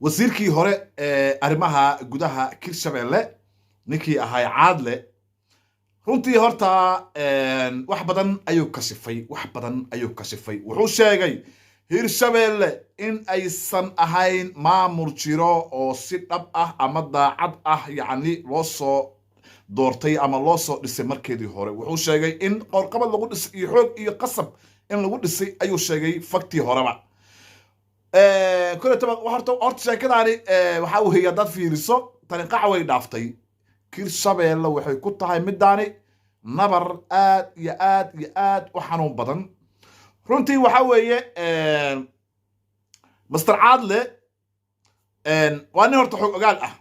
wasiirkii hore arrimaha gudaha Hirshabelle ninkii ahaa Caadle runtii horta wax badan ayuu kasifay wuxuu sheegay Hirshabelle in aysan ahayn maamul jiro oo si dhab ah ama daacad ah yani loo soo doortay ama loo soo dhisay markeedii hore wuxuu sheegay in qorqabad lagu dhisay iyo xoog iyo qasab in lagu dhisay ayuu sheegay faktii horeba كل تبغى horta sheekadaani waxa uu heeyaa dad fiiriso tani qac way dhaaftay Hirshabelle waxay ku tahay midaani nabar aad iyo aad u xanuun badan runtii waxa weeye Mr. Caadle waa nin horta xog ogaal ah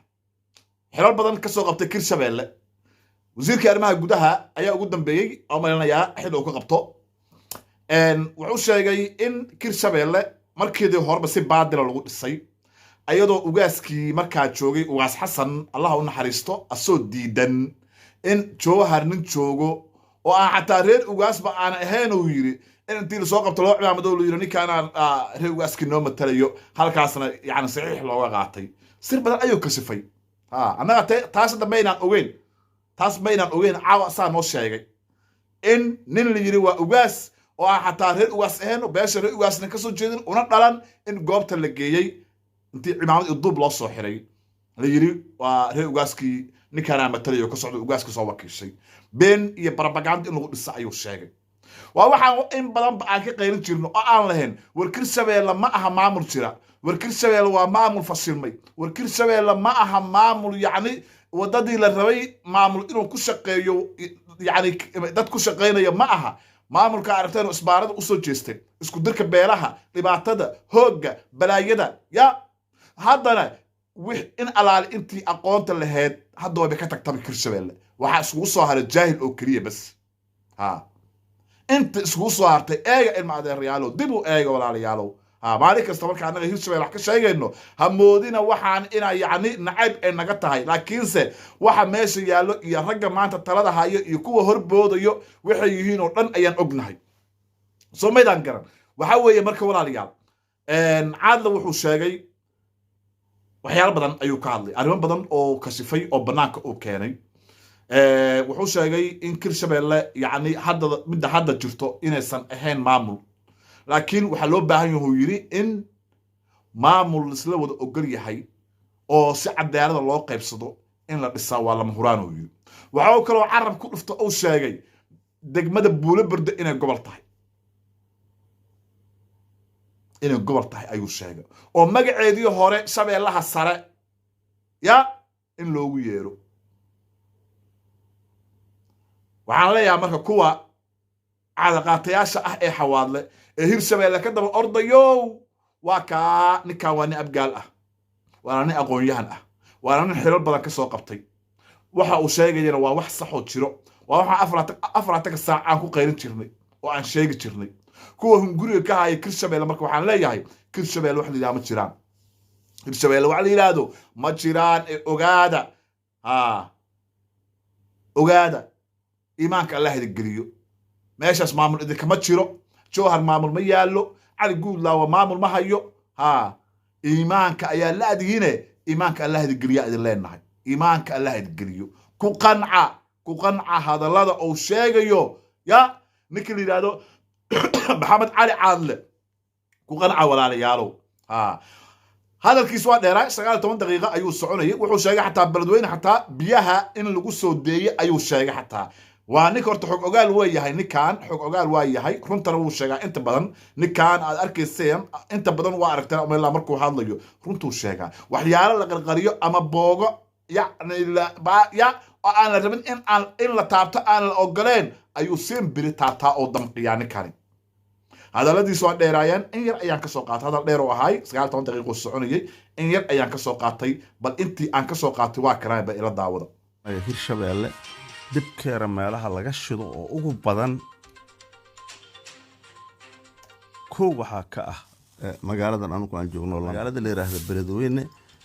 xilal badan ka soo qabtay Hirshabelle wasiirka arrimaha gudaha ayaa ugu dambeeyay oo marinaya xil uu ka qabto wuxuu sheegay in Hirshabelle markeedii horeba si baadil lagu dhisay ayadoo ugaaskii markaa joogay ugaas Xasan Allah u naxariisto asoo diidan in joohar nin joogo oo aan xataa reer ugaasba aan ahayn uu yiri in intii la soo qabto loo ciidamado loo yiri ninkaan reer ugaaskii noo matalayo halkaasna yani saxiix looga qaatay sir badan ayuu kasifay anaga taas dambeynaan ogeyn caawa saa noo sheegay in nin la yiri waa ugaas oo xataa reer ugaas ahayn beesha reer ugaasna ka soo jeedin una dhalan in goobta la geeyay intii ciidamada dub loo soo xiray la yiri waa reer ugaaskii ninkaan matalayo ka socdo ugaaska soo wakiishay been iyo propaganda in lagu dhisay ayuu sheegay waa waxaan in badan aan ka qeyrin jirno oo aan lahayn war Hirshabelle ma aha maamul jira war Hirshabelle waa maamul fashilmay war Hirshabelle ma aha maamul yani wadadii la rabay maamul inuu ku shaqeeyo yani dad ku shaqeynaya ma aha maamulka aragteen isbaarada u soo jeestay isku dirka beelaha dhibaatada hooga balaayada ya haddana wix in alaal intii aqoonta lahayd hadda way ka tagtay Hirshabelle waxa isku soo haray jaahil oo kaliya bas inta isku soo hartay eega ilma adeerayaalo dib u eega walaalayaalo maalin kasta marka anaga Hirshabelle wax ka sheegayno hamoodina waxaan ina yani nacayb ay naga tahay laakiinse waxa meesha yaalo iyo ragga maanta talada hayo iyo kuwa horboodayo waxay yihiin oo dhan ayaan ognahay soo meedan garan waxa weeye marka walaalayaal Caadle wuxuu sheegay waxyaalo badan ayuu ka hadlay arrimo badan oo kasifay oo banaanka uu keenay wuxuu sheegay in Hirshabelle yani hadda jirto inaysan ahayn maamul laakiin waxa loo baahan yahay yiri in maamul isla wada ogol yahay oo si cadaalad loo qaybsado in la dhisaa waa lama huraan oo yiri waxa uu kale carab ku dhufto oo sheegay degmada Buulebarde inay gobol tahay ayuu sheegay oo magaceedii hore Shabeellaha Sare ya in loogu yeero waxaan leeyahay marka kuwa caadaqaatayaasha ah ee xawaadle Hirshabelle ka daba ordayo waa ka ninkaan waa nin abgaal ah waa nin aqoon-yahan ah waa nin xilal badan ka soo qabtay waxa uu sheegayna waa wax sax oo jiro waa waxa afraataka saac aan ku qeyrin jirnay oo aan sheegi jirnay kuwa hunguriga ka haya Hirshabelle marka waxaan leeyahay Hirshabelle wax la ma jiraan Hirshabelle wax la yiraahdo ma jiraan ogaada iimaanka Allah geliyo meeshaas maamul idinka ma jiro joohar maamul ma yaalo cali guudlaa waa maamul ma hayo iimaanka ayaa la adiine iimaanka Allah geliya idin leenahay iimaanka Allah geliyo ku qanca hadalada oo sheegayo ya ninka la yiraahdo Maxamed Cali Caadle ku qanca walaalayaalo hadalkiisu waa dheeraa 19 daqiiqo ayuu soconayay wuxuu sheegay xataa beledweyne xataa biyaha in lagu soo deeyay ayuu sheegay xataa waa ninka horta xog ogaal waa yahay ninkaan xog ogaal waa yahay runtana wuu sheegaa inta badan ninkaan aad arkayseen inta badan waa aragteen ama ilaa markuu hadlayo runtuu sheegaa waxyaalo la qarqariyo ama boogo yani ya oo aan la rabin in la taabto aan la ogoleen ayuu simbiri taabtaa oo damqiyaa ninkani hadaladiisu waa dheeraayeen in yar ayaan ka soo qaatay hadal dheer oo ahay 19 daqiiqo soconayay in yar ayaan ka soo qaatay bal intii aan ka soo qaatay waa karaayba ila daawada Hirshabelle dibkeera meelaha laga shido oo ugu badan kow waxaa ka ah magaaladan anugu aan joogno magaalada la yiraahdo Beledweyne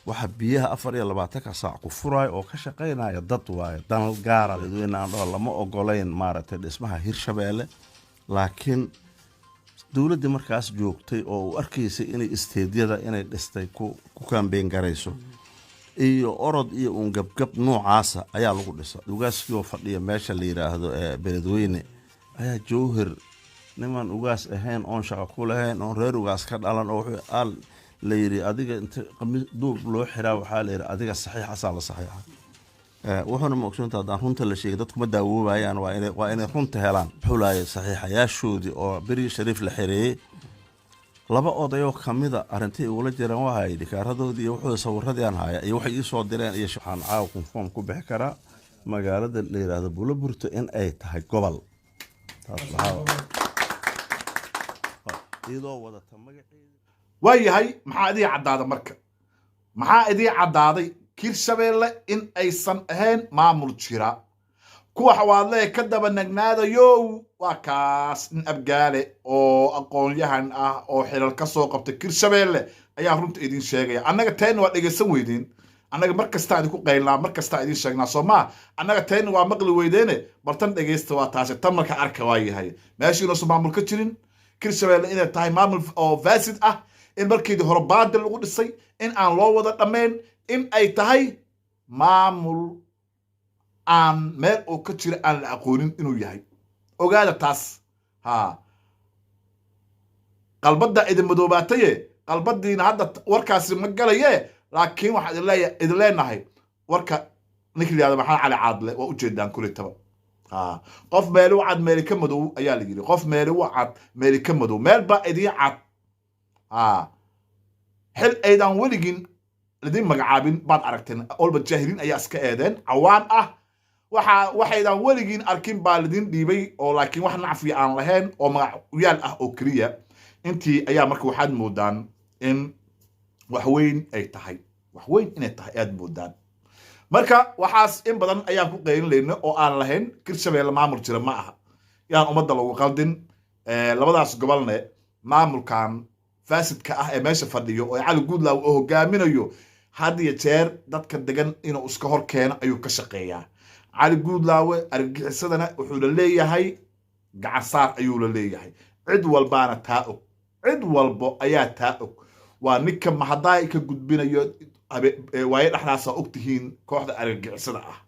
waxa biyaha 24 saac ku furay oo ka shaqeynaya dad waaye dan gaar ah Beledweyne aan lama ogolayn maaragtay dhismaha Hirshabelle laakiin dowladdii markaas joogtay oo uu arkaysay inay isteedyada inay dhistay ku kaambeen garayso iyo orod iyo uun gabgab noocaasa ayaa lagu dhisa ugaaskii oo fadhiya meesha la yidhaahdo beledweyne ayaa jowhar niman ugaas ahayn oon shaqo ku lahayn oon reer ugaas ka dhalan oo wuxuu la yidhi adiga inta qamiis duub loo xiraa waxaa la yidhi adiga saxiixasaa la saxiixa wuxuuna ma ogsoonta haddaan runta la sheegay dadkuma daawoobayaan waa inay runta helaan wuxuu laayay saxiixayaashoodii oo beri shariif la xireeyey laba odayoo ka mida arrintii ugula jiraan waa hayay dhikaaradoodii iyo wuxuu sawirradii aan haya iyo waxay ii soo direen iyo waxaan caawa konform ku bixi karaa magaalada la yidhaahdo Buulaburto in ay tahay gobol taas iyadoo wadata magaceeda waayahay maxaa idii caddaada marka maxaa idii caddaaday Hirshabeelle in aysan ahayn maamul jira kuwa xawaadle ka daba nagnaadayo waa kaas in abgaale oo aqoon-yahan ah oo xilal ka soo qabtay Hirshabeelle ayaa runta idin sheegaya annaga teen waa dhageysan weydeen annaga markasta idinku qaylnaa markasta idin sheegnaa Soomaa annaga teen waa maqli weydeene bartan dhageysta waa taasi tan marka arka waa yahay meeshii inuu maamul ka jirin Hirshabeelle inay tahay maamul oo fasid ah in markii hore baadil lagu dhisay in aan loo wada dhameen in ay tahay maamul aan meel oo ka jira aan la aqoonin inuu yahay ogaada taas qalbada idin madoobaataye qalbadiina hadda warkaasi ma galaye laakiin waxaan idin leenahay warka ninkii maxaa cali caadle waa u jeedaan kulli taba qof meel u cad meel ka madow ayaa la yiri qof meel u cad meel ka madow meel ba idin cad xil aydan weligin لدين مقعابين بعد أركتين أول بتجاهلين أي أسكاء عوام waxaydan weligiin arkin baalidin dhiibay oo laakiin wax nacfi aan lahayn oo magacyal ah oo kaliya intii ayaa marka waxaad moodaan in wax weyn ay tahay wax weyn inay tahay aad moodaan marka waxaas in badan ayaan ku qeylin oo aan lahayn Hirshabeelle maamul jira ma aha yaan umada lagu qaldin labadaas gobolne maamulkan faasidka ah ee meesha fadhiyo oo Cali Guudlaaw oo hogaaminayo had iyo jeer dadka degan inuu iska hor keeno ayuu ka shaqeeyaa Cali Guudlaaw argagixisadana wuxuu leeyahay gacasaar ayuu leeyahay cid walbaana taa og cid walbo ayaa taa og waa ninka mahadaay ka gudbinayo way dhaxlaasa ogtihiin kooxda argagixisada ah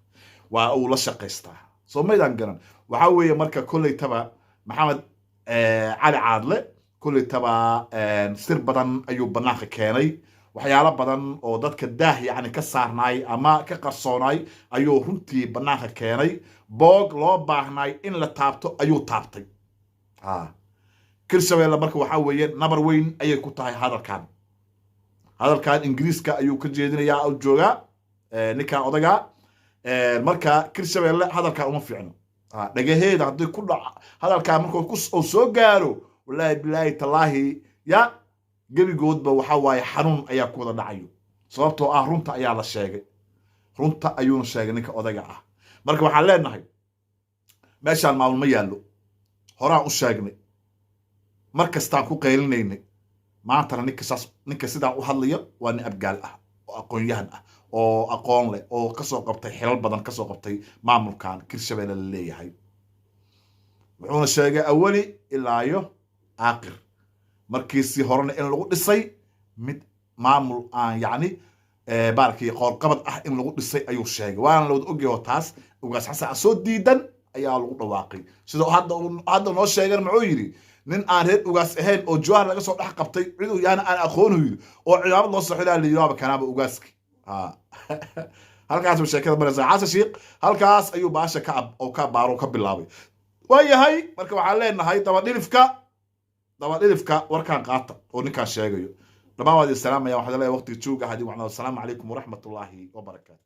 waa uu la shaqeystaa Soomaalidan garan waxa weeye marka kulay taba Maxamed Cali Caadle kulay taba sir badan ayuu banaanka keenay waxyaalo badan oo dadka daah yani ka saarnay ama ka qarsoonay ayuu runtii banaanka keenay boog loo baahnay in la taabto ayuu taabtay Hirshabeelle marka waxa weeye nabar weyn ayay ku tahay hadalkan Ingiriiska ayuu ka jeedinayaa oo jooga ninkan odaga marka Hirshabeelle hadalka uma fiicno dhagaheeda hadii ku dhac hadalka markuu ku soo gaaro wallahi billahi tallaahi ya gebigoodba waxa waaye xanuun ayaa ku wada dhacayo sababtoo ah runta ayaa la sheegay runta ayuu sheegay ninka odaga ah marka waxaan leenahay meeshaan maamul ma yaalo horaan u sheegnay markastaan ku qeylinaynay maantana ninka sidaa u hadlayo waa nin abgaal ah oo aqoon-yahan ah oo aqoon leh oo kasoo qabtay xilal badan kasoo qabtay maamulkan Hirshabeelle la leeyahay wuxuuna sheegay awali ilaa iyo aakhir markiisii horena in lagu dhisay mid maamul aan yani baarkii qoorqabad ah in lagu dhisay ayuu sheegay waana la wada ogyahay taas ugaas xasan soo diidan ayaa lagu dhawaaqay sidoo hadda noo sheegan muxuu yiri nin aan reer ugaas ahayn oo Jawhar laga soo dhax qabtay cid yaana aan aqoon yiri oo ciyaamad loo saxilaa liyaaba kanaaba ugaaski halkaas sheekada maraysa xasan sheekh halkaas ayuu baasha ka oo ka baaro ka bilaabay waayahay marka waxaan leenahay daba dhilifka warkaan qaata oo ninkaan sheegayo dhamaan waad salaamaya waxaan leeyahay waqti jooga hadii waxna assalaamu calaykum waraxmatullaahi wabarakaatuh